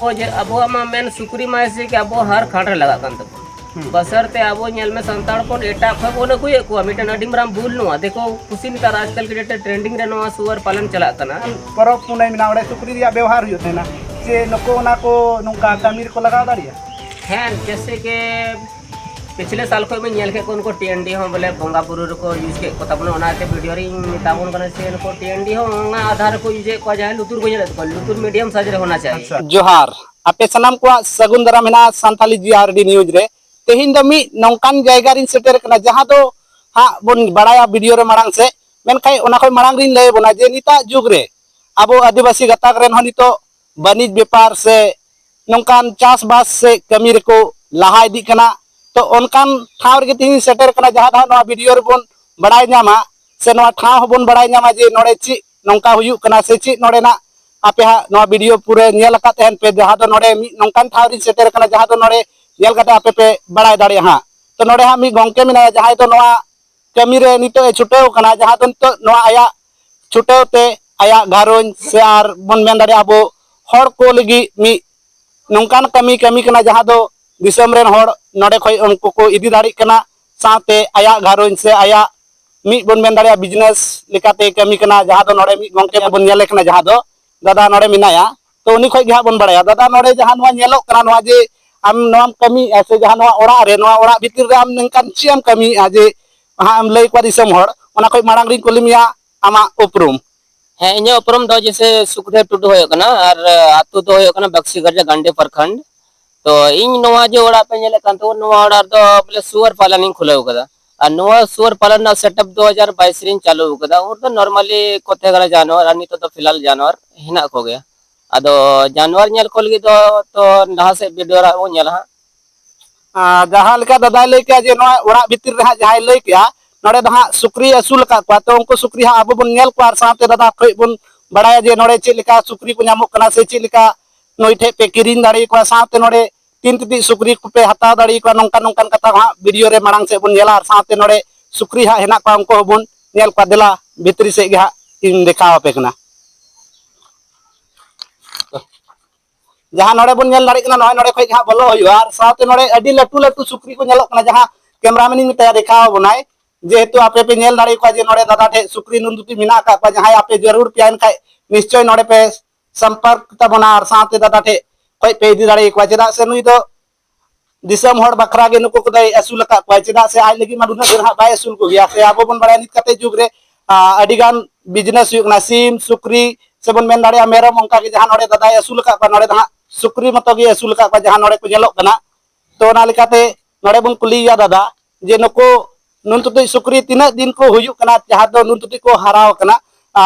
अब मेन सुक्री मा से कि अब हर खाटे लगा तब बसरते अब में संताड़ को एटा खब ओन को मिटन अडी मराम भूल नुआ देखो कुछ नितार आजकल के डेट ट्रेंडिंग रे नुआ सुअर पालन चला कना परब पुनई मिना ओडे सुक्री रिया व्यवहार हुयो तेना जे नको ना को नुका कामीर को लगा दाड़िया हैं जैसे कि पिछले साल को मैं नेल के उनको टीएनडी हो बोले बोंगा बुरु को यूज के को तबन ओनाते वीडियो रे मिताबन कना से इनको टीएनडी हो आधार को यूज को जाए लुतुर को जले को लुतुर मीडियम साइज रे होना चाहिए। जोहार आपे सनाम को सगुन दारा मेना संथाली जीआरडी न्यूज रे तेहिन द मी नौकान जायगा रिन सेटर कना जहां दो हा बन बड़ाया वीडियो रे मांग से मेनखाय ओना खय मांग रिन लय बना जे निता जुग रे अब आदिवासी गताक रेन हो नितो बनिज व्यापार से नौकान चास बास से कमी रे को लहा इदी कना तो उनकान ठाव रे तीन सेटर कना जहां दा नवा वीडियो रे बन बड़ाय न्यामा से नवा ठाव बन बड़ाय न्यामा जे नोडे ची नौका हुयु कना से ची नोडे ना आपे हा नवा वीडियो पूरे नेल का तहन पे जहां दो नोडे मी नौकान ठाव रे सेटर कना जहां दो नोडे नेल का आपे पे बड़ाय दाड़े हा तो नोडे हा मी गंके मिना जहां दो नवा कमी रे नितो ए छुटेव कना जहां दो नितो नवा आया छुटेव ते आया घारोन से आर बन मेन दाड़े आबो हर को लगी मी नौकान कमी कमी कना जहां दो दिसम रेन हर नोडे खय उनको को इदी दाड़ी कना साथे आया घारोन से आया मी बन मेन दाड़े बिजनेस लेकाते कमी कना जहां दो नोडे मी गंके बन नेले कना जहां दो दादा नोडे मिनाया तो उनी खय गे बन बड़ाया दादा नोडे जहां नवा नेलो कना नवा जे आम नवाम कमी ऐसे जहां नवा ओड़ा रे नवा ओड़ा भीतर रे आम नंकान चियाम कमी आजे हाम लय को दिसम हर ओना खय मांग रिन कोलिमिया आमा उपरुम है इन उपरुम दो जैसे सुखदेव टुडू होय कना और आतु दो होय कना बक्सीगढ़ गांडे प्रखंड तो इन नवा जो ओड़ा पे नेले कान तो नवा ओड़ा दो बोले सुअर पालन इन खुलाव कदा और नवा सुअर पालन ना सेटअप 2022 रिन चालू कदा और तो नॉर्मली कोते गला जानवर अनि तो फिलहाल जानवर हिना को गया अदो जानवर नेल को लगी तो नहा से वीडियो रा वो नेल हा जहां लेका दादा लय के जे नवा ओड़ा भीतर रे जहां लय के नोडे दहा सुक्री असुल का तो उनको सुक्री हा अब बन नेल को आर साथे दादा खय बन बड़ाया जे नोडे चे लेका सुक्री को नामो कना से चे लेका नोई ठे पे किरिन दाड़ी को साथे नोडे तीन तिती सुक्री को पे हता दाड़ी को नौकान नौकान कथा हा वीडियो रे मांग से बन नेला साथे नोडे सुक्री हा हेना को उनको बन नेल को देला भीतरी से गे हा इन देखाव पे कना जहां नोडे बन नेल दाड़ी कना नोय नोडे खय हा बोलो होयो आर साथे नोडे अडी लटू लटू सुक्री को नेलो कना जहां कैमरामैन इन तया देखाव बनाय जेहेतु आपे पे नेल दाड़ी को जे नोडे दादा ठे सुक्री नुंदुती मिना का जहां आपे जरूर पियान खाय निश्चय नोडे पे संपर्क तबना आर साथे दादा ठे खय पे इदी दाड़ी को चेदा से नुई दो दिसम हड़ बखरा गे नुको को असुल का को चेदा से आज लगी मादुना देहा बाय असुल को गया से आबो बन बड़ा नित कते जुग रे अडिगान बिजनेस हुकना सिम सुक्री से बन मेन दाड़ी मेरम अंका के जहां नोडे दादा असुल का नोडे दहा सुक्री मतो गे असुल का जहां नोडे को जेलो कना तो ना लेकाते नोडे बन कुलिया दादा जे नको नुनतुती सुक्री तीना दिन को हुयु कना जहां दो नुनतुती को हराव कना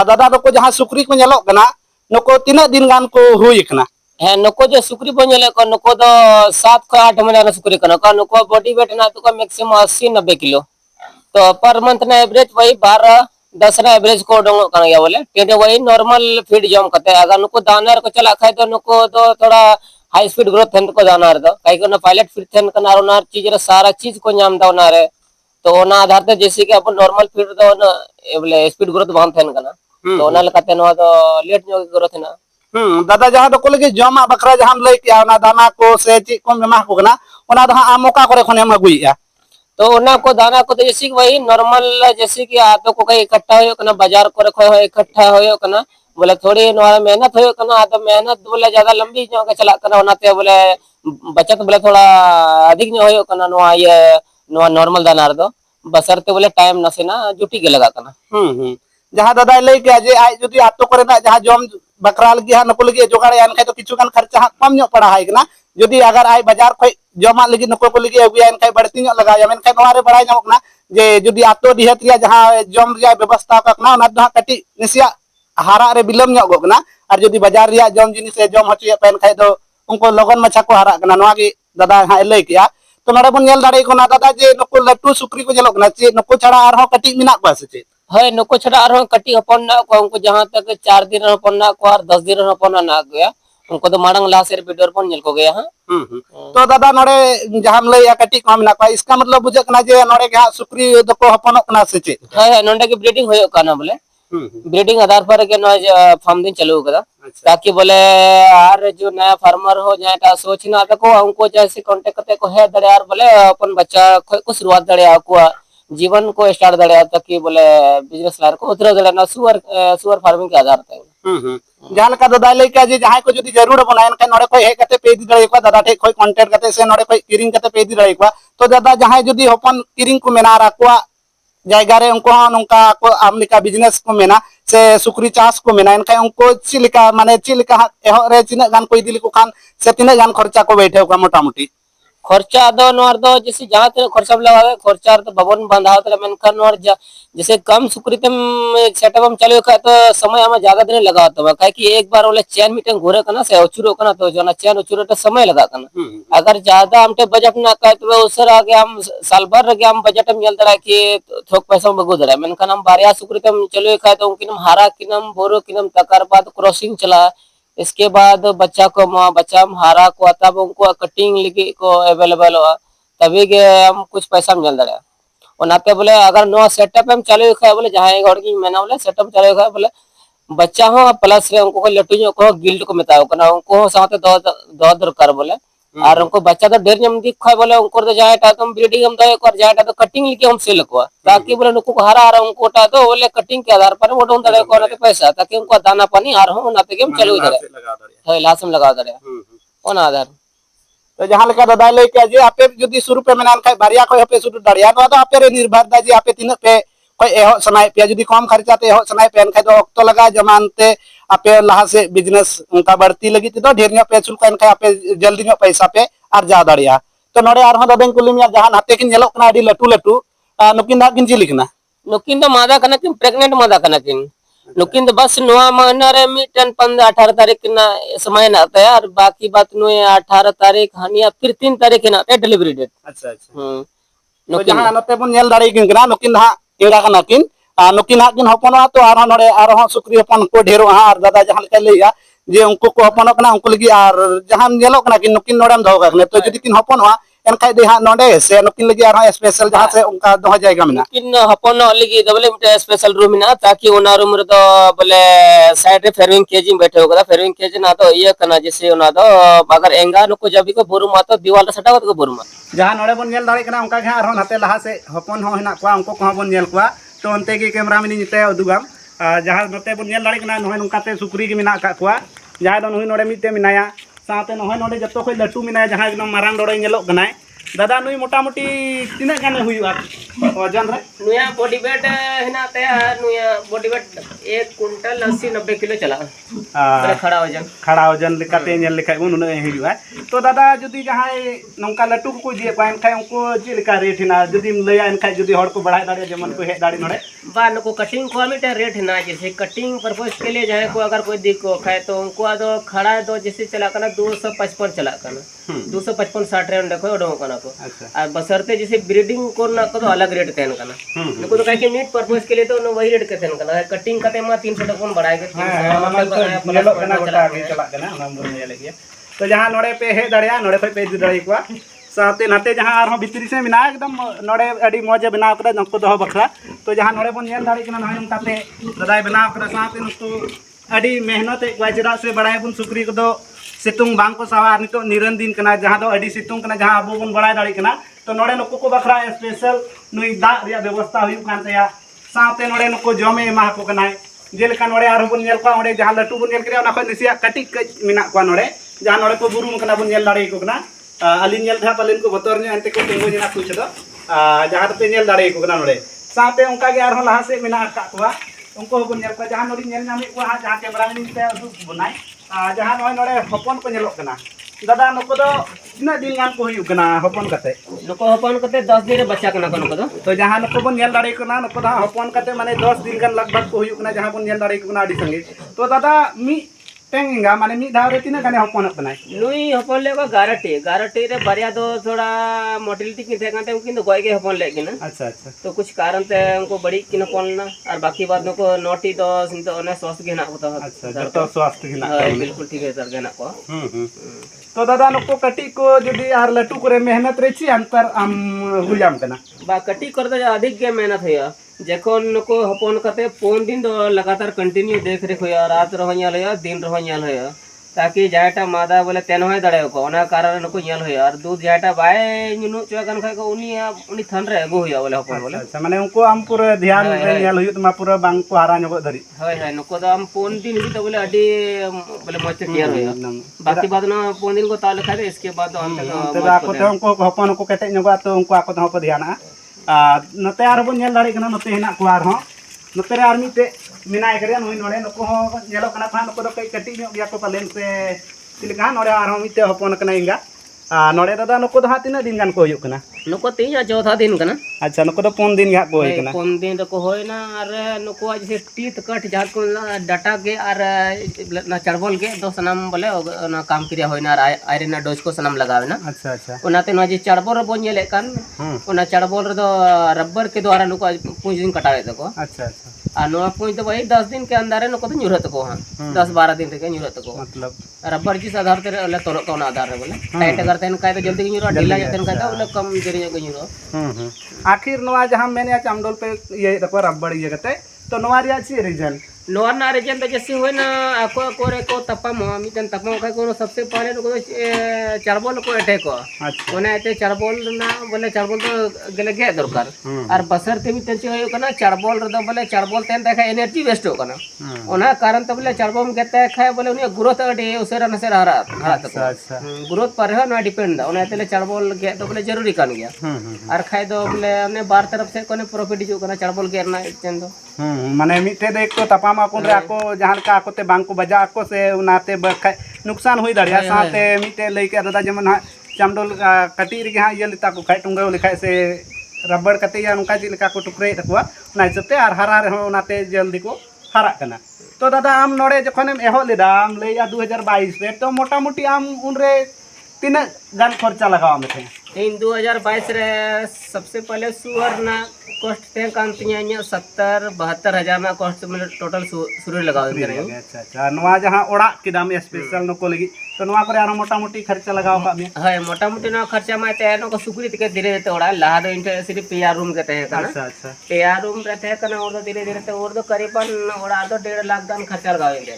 दादा नको जहां सुक्री को नेलो कना नको तीना दिन गान को हुई कना है नको जो सुक्री बनेले को नको तो 7 को 8 महीना सुक्री कनो का नको बॉडी वेट ना तो का मैक्सिमम 80-90 किलो तो पर मंथ ना एवरेज वही 12-10 ना एवरेज को डंगो कना या बोले टेटे वही नॉर्मल फीड जम करते अगर नको दाना को चला खाए तो नको तो थोड़ा हाई स्पीड ग्रोथ थन को दाना दो काई को ना पायलट फीड थन कना ना चीज रे सारा चीज को नाम दा ना रे तो ना आधार ते जैसे कि अपन नॉर्मल फीड दो ना बोले स्पीड ग्रोथ बाम थन कना तो ना लकाते नो तो लेट नो ग्रोथ ना दादा जहां दो को लगे जमा बकरा जहां लय के ना दाना को से ची को मेमा को ना ओना दहा आमोका करे खने हम अगुइया तो ओना को दाना को तो जैसे कि वही नॉर्मल जैसे कि आतो को कई इकट्ठा होयो कना बाजार करे खो इकट्ठा होयो कना बोले थोड़ी नोरा मेहनत होयो कना तो मेहनत बोले ज्यादा लंबी जो के चला कना ओनाते बोले बचत बोले थोड़ा अधिक न होयो कना नो ये नो नॉर्मल दाना दो बसरते बोले टाइम नसेना जुटी के लगा कना जहां दादा लय के जे आज जदी आतो करे ना जहां जम बकरा लगी हा नको लगी जोगाड़ यान खाय तो किछु गान खर्चा हा कम नो पड़ा है ना जदी अगर आई बाजार खय जमा लगी नको को लगी अगुया यान खाय बढ़ती नो लगा या मेन खाय नोरे बड़ाय जामक ना जे जदी आतो दिहतिया जहां जम रिया व्यवस्था ककना ना दहा कटी निसिया हारा रे बिलम नो गकना और जदी बाजार रिया जम जिनिस से जम हटिया पेन खाय दो उनको लगन मछा को हारा कना नोआ गे दादा हा लय किया तो नोरे बन नेल दाड़े को ना दादा जे नको लट्टू सुक्री को जेलक ना चे नको छड़ा आर हो कटी मिना को से चे है नको छड़ा आर कटी हपन ना को उनको जहां तक 4 दिन हपन ना को और 10 दिन हपन ना गया उनको तो मारंग ला से वीडियो पर नेल को गया हां तो दादा नोड़े जहां लैया कटी को मेना को इसका मतलब बुझे कना जे नोड़े के सुक्री दको हपनोक ना से चे हां नोंडे की ब्रीडिंग होयो काना बोले ब्रीडिंग आधार पर के नो फार्म दिन चालू कदा ताकि बोले आर जो नया फार्मर हो जाए ता सोचना तको उनको जैसे कांटेक्ट करते को है दड़े यार बोले अपन बच्चा को शुरुआत दड़े को जीवन को स्टार्ट दड़े ताकि बोले बिजनेस लार को उतर दड़े ना सुअर फार्मिंग के आधार पे जहां लका दादा ले के जे जहां को जदी जरूर बनायन के नोड़े कोई हे कते पे दी दड़े को दादा ठे कोई कांटेक्ट कते से नोड़े कोई किरिंग कते पे दी दड़े को तो दादा जहां जदी हपन किरिंग को मेना राखवा जायगा रे उनको नोंका को आमलिका बिजनेस को मेना से सुक्री चास को मेना इनका उनको चिलिका माने चिलिका एहो रे चिना गान कोई दिली को खान से तिना गान खर्चा को बैठे को मोटा मोटी खर्चा दो नोर दो जैसे जहां तक खर्चा लगावे खर्चा तो भवन बंधाव तो मेनकर नोर जैसे कम सुक्री तम सेटअप हम चले का तो समय हमें ज्यादा दिन लगा तो काहे कि एक बार बोले चैन मीटिंग घोरे कना से उचुरो कना तो जना चैन उचुरो तो समय लगा कना अगर ज्यादा हमटे बजट ना का तो उसर आगे हम साल भर रगे हम बजट में चल दड़ा कि थोक पैसा में बगु दड़ा मेनकर हम बारिया सुक्री तम चले का तो उनकिन हारा किनम बोरो किनम तकर बाद क्रॉसिंग चला इसके बाद बच्चा को बच्चा हारा को तब उनको कटिंग लिखी को अवेलेबल हुआ तभी के हम कुछ पैसा मिल दड़ा और नाते बोले अगर नो सेटअप हम चले खा बोले जहां घर की मैंने बोले सेटअप चले खा बोले बच्चा हो प्लस रे उनको लटू को गिल्ड को मिताओ कना उनको साथे दो दरकार बोले और उनको बच्चा तो ढेर जम दिख खा बोले उनको तो जाएटा तुम ब्रीडिंग हम तो एक और जाएटा तो कटिंग लिखे हम सेल को ताकि बोले उनको हारा आ रहा उनको तो बोले कटिंग के आधार पर वो डोन दड़े को ना पैसा ताकि उनको दाना पानी आ रहा हो ना तो हम चलो इधर है लासम लगा दड़े ओन आधार तो जहां लका दादा ले के जे आपे जदी शुरू पे मेनान खाय बारिया को आपे शुरू दड़िया तो आपे रे निर्भर दा जे आपे तिन पे कोई एहो सनाय पे जदी कम खर्चा ते एहो सनाय पे खाय तो ऑक्तो लगा जमानते आपे लहा से बिजनेस उनका बढ़ती लगी तो ढेर न्यो पे चुल को खाय आपे जल्दी न्यो पैसा पे आर जा दड़िया तो नोडे आर हो दादा कुलिम या जहां हाते किन नेलो कना आडी लटू लटू नुकिन दा किन चिलिकना नुकिन तो मादा कना किन प्रेग्नेंट मादा कना किन नुकिन तो बस नोआ महीना रे मिटन 15-18 तारीख ना समय ना आता है और बाकी बात नो 18 तारीख हनिया फिर 3 तारीख ना डिलीवरी डेट अच्छा अच्छा तो जहां नते बन नेल दाड़ी किन कना नुकिन हा एड़ा कना किन नुकिन हा किन हपन तो आर नोडे आर हो सुक्री हपन को ढेरो हा आर दादा जहां के लेया जे उनको को हपन कना उनको लगी आर जहां नेलो कना किन नुकिन नोडम दो गने तो जदी किन हपन हा एनखाय दे हा नोडे से नुकिन लगी आर स्पेशल जहां से उनका दो जाएगा मिना किन हपन लगी दबले मिटे स्पेशल रूम ना ताकि ओना रूम रे तो बोले साइड रे फेरविंग केजी बैठे होगा फेरविंग केजी ना तो ये कना जैसे ओना तो अगर एंगा नुको जब को बुरु मा तो दीवार सटा को बुरु मा जहां नोड़े बन नेल दाड़ी कना उनका के आर नाते लहा से हपन हो हिना को उनको को बन नेल को तो अंते के कैमरा में निते उदुगाम जहां नोते बन नेल दाड़ी कना नोय नुकाते सुक्री के मिना का को जहां दो नुई नोड़े मिते मिनाया साथे नोय नोड़े जतो कोई लटू मिनाया जहां एकदम मारांग डोड़े नेलो कनाय दादा नुई मोटा मोटी तिना गाने हुईआ वजन रे नुया बॉडी वेट हिना ते नुया बॉडी वेट 1 कुंटल 80-90 किलो चला खड़ा वजन लिकाते नेल लिखाय उन उन हुईआ तो दादा जदी जहां नंका लटू को दिए पाइन खाय उनको जे लिका रेट हिना जदी लया इन खाय जदी हड़ को बढ़ाय दाड़े जमन को हे दाड़ी नोड़े बा नको कटिंग को मिटे रेट हिना जैसे कटिंग पर्पस के लिए जहां को अगर कोई दिक्को खाए तो उनको आदो खड़ा दो जैसे चला कना 255 चला कना 255-60 रेंड देखो ओडो कना को और बसरते जैसे ब्रीडिंग करना को तो अलग रेट तेन कना नको तो काहे कि मीट पर्पस के लिए तो वही रेट के तेन कना कटिंग कते मा 300 टका कोन बढ़ाए के नेलो कना गोटा आगे चला कना हम बोल ले लगिया तो जहां नोड़े पे हे दड़िया नोड़े पे दि दड़ाई को साथे नाते जहां आर भितरी से बिना एकदम नोड़े अडी मौज बनाव करे नको दो बखरा तो जहां नोड़े बन नेल दाड़ी कना नोय नंकाते दादाय बनाव करे साथे नको अडी मेहनत एक वाजरा से बढ़ाए बुन सुक्री को दो सितुंग बांग को सावा नितो निरन दिन कना जहां दो अडी सितुंग कना जहां अबो बन बढ़ाय दाड़ी कना तो नोड़े नको को बखरा स्पेशल नुई दा रिया व्यवस्था हुई कान तया साथे नोड़े नको जमे मा को कनाय जेलका नोड़े आर बन नेल को ओडे जहां लटू बन नेल करे ओना खय निसिया कटी कच मिना को नोड़े जहां नोड़े को बुरुम कना बन नेल दाड़ी को कना अलिन नेल था पलिन को बतर ने अंते को तेंगो जना कुछ दो जहां पे नेल दाड़ी को कना नोड़े साथे उनका के आर लहा से मिना का को उनको बन नेल को जहां नोड़ी नेल नामे को जहां कैमरा में निते उदु बनाय जहां नोय नोड़े हपन को नेलो कना दादा नको दो तिना दिन गान को हुई कना हपन कते नको हपन कते 10 दिन रे बच्चा कना नको दो तो जहां नको बन नेल दाड़ी कना नको दा हपन कते माने 10 दिन गान लगभग को हुई कना जहां बन नेल दाड़ी कना आडी संगे तो दादा मी टेंगा माने मी धाव रे तीना गाने हपन बनाय नुई हपन ले को गारटी रे बारिया दो थोड़ा मोटिलिटी की थे कांते उनकी तो गोय के हपन ले किना अच्छा अच्छा तो कुछ कारण से उनको बड़ी किन हपन ना और बाकी बात को नोटी दो सिंतो ओने स्वास्थ्य के ना होता अच्छा जतो स्वास्थ्य के ना बिल्कुल ठीक है सर के ना को तो दादा नको कटी को जदी आर लटू करे मेहनत रे छी अंतर आम हुयाम कना बा कटी कर दे अधिक के मेहनत होया जखन नको हपन कते 4 दिन दो लगातार कंटिन्यू देख रेख होया रात रहो ᱧᱮᱞ होया दिन रहो ᱧᱮᱞ होया ताकि जायटा मादा बोले तेन होय दड़े को ओना कारण नको ᱧᱮᱞ होया और दूध जायटा बाय नुनु चो कन खाय को उनी थान रे गो होया बोले हपन बोले अच्छा माने उनको आम पूरा ध्यान रे ᱧᱮल हुयु तमा पूरा बांग को हारा ᱧᱚᱜ धरी होय होय नको तो हम 4 दिन भी तो बोले अडी बोले मच केयर होया बाकी बात ना 4 दिन को ताले खाय इसके बाद तो आको तो उनको हपन को केटे ᱧᱚᱜᱟ तो उनको आको तो ध्यान नते आर बन ᱧᱮल दाड़ी कना नते हेना को आर हो नते रे आर मिते मिनाय करे नुई नोडे नको हो ᱧᱮᱞᱚᱜ कना था नको दो कई कटी ᱧᱚᱜ गया को पालेन से चिलका नोडे आर हो मिते हपन कना इंगा नोडे दादा नको दो हा तीना दिन गान को हुयु कना नको तीन चौथा दिन कना अच्छा नको दो 4 दिन गा को होय कना 4 दिन रो को होयना और नको जैसे टीथ कट जात को डाटा के और ना चरबल के दो सनम बोले ना काम क्रिया होयना और आयरन ना डोज को सनम लगावेना अच्छा अच्छा ओनाते ना जे चरबल रो बोन येले कान ओना चरबल रो रबर के द्वारा नको 5 दिन कटावे तको अच्छा अच्छा आ नो पुई तो भाई 10 दिन के अंदर नको तो न्यूरत को हां 10-12 दिन के न्यूरत को मतलब रबर जिस आधार पे ले तोरो को आधार रे बोले टाइट करते न काय तो जल्दी न्यूरो ढीला जाते न काय तो बोले कम जरी को न्यूरो आखिर नोआ जहां मैंने चामडोल पे ये तको रबर ये कते तो नोआ रिया ची रीजन नोआ ना रीजन तो जैसे होय ना आको कोरे को तपाम मिटन तपाम का कोनो सबसे पहले नको चरबल को अटैक को अच्छा ओने एते चरबल ना बोले चरबल तो गेले गे दरकार और बसर ते मिटन चे होय कना चरबल रे बोले चरबल तेन देखा एनर्जी वेस्ट हो कना ओना कारण तो बोले चरबल में गेते खाय बोले उनी ग्रोथ अडे उसरा नसे हरा अच्छा अच्छा ग्रोथ पर है ना डिपेंड ओना तेले चरबल गे तो बोले जरूरी कान गया और खाय दो बोले हमने बार तरफ से कोने प्रॉफिट जो कना चरबल के ना चेन दो माने मिटे देख तो तपाम आकुन रे आको जहां का आको ते बांग को बजा आको से उनाते बखाय नुकसान हुई दड़िया साथे मिटे लई के दादा जमन चामडोल कटी रे हां ये लिता को खाय टुंगा लिखाय से रबड़ कते या नुका जी लिका को टुकरे तकवा ना हिसाबते आर हरा रे उनाते जल्दी को हरा कना तो दादा आम नोडे जखनेम एहो लेदा आम लेया 2022 रे तो मोटा मोटी आम उन रे तीना गान खर्चा लगावा में इन 2022 रे सबसे पहले सुअर ना कॉस्ट थे कांतिया 70-72 हजार में कॉस्ट में टोटल सुअर लगाव करे अच्छा अच्छा नवा जहां ओड़ा के दाम स्पेशल नको लगी तो नवा करे आरो मोटा मोटी खर्चा लगाव का में हाय मोटा मोटी ना खर्चा में ते नो को सुकुरी के धीरे धीरे ओड़ा लाहा दो इंटे सिर्फ पेयर रूम के तहे कना अच्छा अच्छा पेयर रूम रहते है कना और धीरे धीरे तो और करीबन ओड़ा तो 1.5 लाख दान खर्चा लगाव इंटे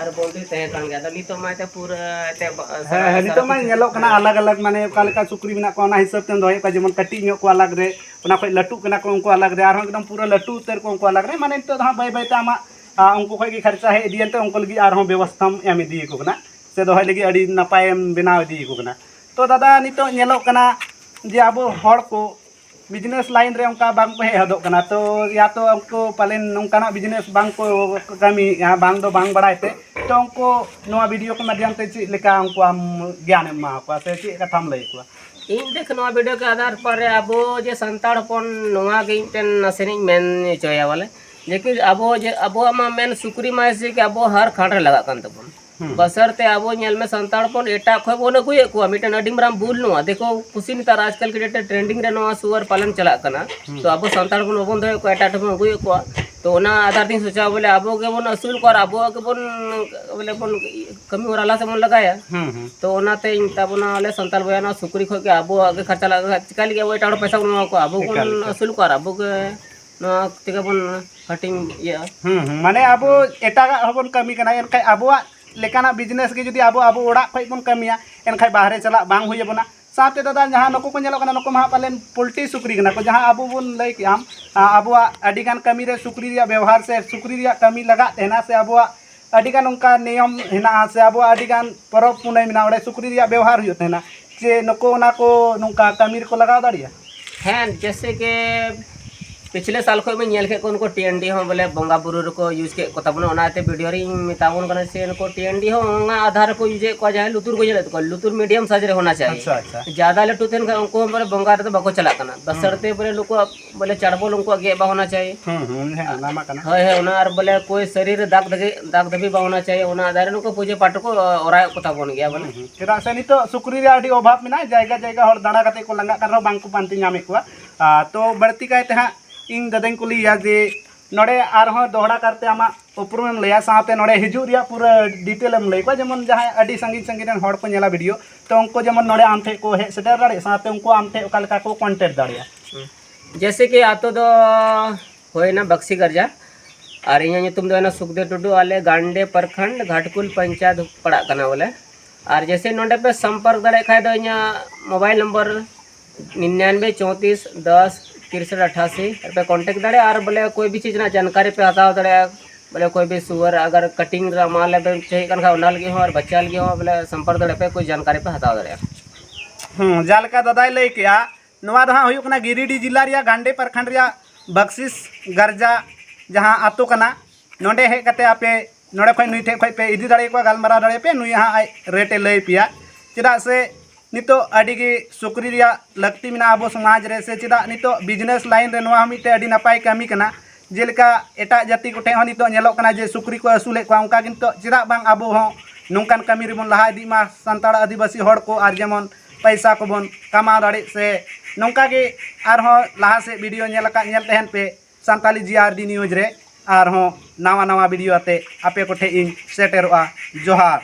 और बोलते तहे कन गया तो नी तो मैं ते पूरा ते है नी तो मैं नेलो कना अलग अलग माने कालका सुकुरी बिना को ना हिसाब ते दोय का जेमन कटी ᱧᱚᱜ को अलग रे ओना कोई लट्टू कना को उनको अलग रे आरो एकदम पूरा लट्टू उतर को उनको अलग रे माने तो हां बाय बाय तामा उनको कोई की खर्चा है दियन तो उनको लगी आरो व्यवस्था एम दी को कना से दोय लगी अडी नपायम बनाव दी को कना तो दादा नितो नेलो कना जे अब हड़ को बिजनेस लाइन रे उनका बांग पे हदो कना तो या तो उनको पालन नोंकाना बिजनेस बांग को कमी या बांग दो बांग बढ़ाते तो उनको नोआ वीडियो के माध्यम से ची लेका उनको हम ज्ञान मा को से ची कथाम लई को इन देख नोआ वीडियो के आधार पर अबो जे संताड़ पन नोआ के इंटेन नसेनी मेन चोया वाले जेकि अबो मा मेन सुकुरी मा से कि अबो हर खांडरे लगा कान तबन बसरते अबो नेल में संताड़ पन एटा खय बोन गुए को मिटन अडिमराम बुल नो देखो कुसी नितार आजकल के डेट ट्रेंडिंग रे नोआ सुअर पालन चला कना तो अबो संताड़ पन ओबन दे को एटा ठम गुए को तो ओना आधार दिन सोचा बोले अबो के बोन असूल कर अबो के बोन बोले बोन कमी वराला से मन लगाया तो ओनाते इंता बोना ले संताल बयाना सुकुरी खो के अबो आगे खर्चा लगा चिकाली के वो एटा पैसा को अबो कोन असूल कर अबो के ना तिका बोन कटिंग या माने अबो एटा हबन कमी कना एनखाय अबो लेकाना बिजनेस के जदी अबो अबो ओड़ा खय बन कमिया एनखाय बाहरे चला बांग हुई बना साथे दादा जहां नको को नेलो कना नको मा पालन पोल्ट्री सुकुरी कना को जहां अबो बन लई कि आम अबो अडिगान कमी रे सुकुरी रिया व्यवहार से सुकुरी रिया कमी लगा तेना से अबो अडिगान उनका नियम हेना से अबो अडिगान परब पुनै मिना ओडे सुकुरी रिया व्यवहार हुयो तेना जे नको ना को नुका कमी को लगा दाड़िया है जैसे के पिछले साल खो में नेल के को उनको टीएनडी हो बोले बंगा बुरु को यूज के को तबनो ओनाते वीडियो री मितावन कने से इनको टीएनडी हो ना आधार को यूज को जाए लुतुर को जले तो लुतुर मीडियम साइज रे होना चाहिए। अच्छा अच्छा ज्यादा लटू तेन उनको बोले बंगा रे तो बको चला कना बसरते बोले लोको बोले चढ़बोल उनको गे बा होना चाहिए। है नामा कना है ओना और बोले कोई शरीर दाग दबी बा होना चाहिए ओना आधार उनको पूजे पाठ को ओराय को तबन गया बोले चेदा से नितो सुक्री रे आडी अभाव में ना जायगा जायगा हर दाना कते को लंगा कर बांग को पांती नामे को तो बढ़ती कहते हैं इन ददें को लिया जे नोड़े आरहों दोहरा करते आमा उपरुम लैया साथे नोड़े हिजू रिया पूरा डिटेल एम लैको जेमन जहां अडी संगीन संगीन हड़ को नेला वीडियो तो उनको जेमन नोड़े आमठे को हे सेटर दाड़े साथे उनको आमठे ओकालका को कांटेक्ट दाड़िया जैसे कि आतो दो होय ना बक्सी गर्जा और यहाँ तुम दो ना सुखदेव टुडू वाले गांडे प्रखंड घाटकुल पंचायत पड़ा कना बोले और जैसे नोडे पे संपर्क दड़े खाए दो यहाँ मोबाइल नंबर 9934106388 पे कांटेक्ट दड़े और बोले कोई भी चीज़ ना जानकारी पे हताव दड़े बोले कोई भी सुअर अगर कटिंग माल चाहिए कन खा लगे हो और बच्चा लगे हो बोले संपर्क दड़े पे कोई जानकारी पे हताव दड़े जालका दादा लई किया नवा दहा हुयुक ना गिरिडीह जिला रिया गांडे प्रखंड रिया बक्सिस गर्जा जहां आतो कना नोडे हे कते आपे नोडे खय नुई ठे खय पे इदी दाड़े को गालमारा दाड़े पे नुई हां रेटे लई पिया चेदा से नितो अडी गे सुक्री रिया लगती मिना आबो समाज रे से चेदा नितो बिजनेस लाइन रे नवा मिते अडी नपाय कामी कना जेलका एटा जाति को ठे हो नितो नेलो कना जे सुक्री को असुले को उनका किंतो चेदा बांग आबो हो नोंकान कामी रिबन लहा इदी मा संताड़ आदिवासी हड़ को आर जेमन पैसा को बन कमा दाड़े से नोंका के आरहो लहा से वीडियो नेलका नेल तहन पे संताली जीआरडी न्यूज रे आरहो नवा नवा वीडियो आते आपे को ठे इन सेटेरोआ जोहार।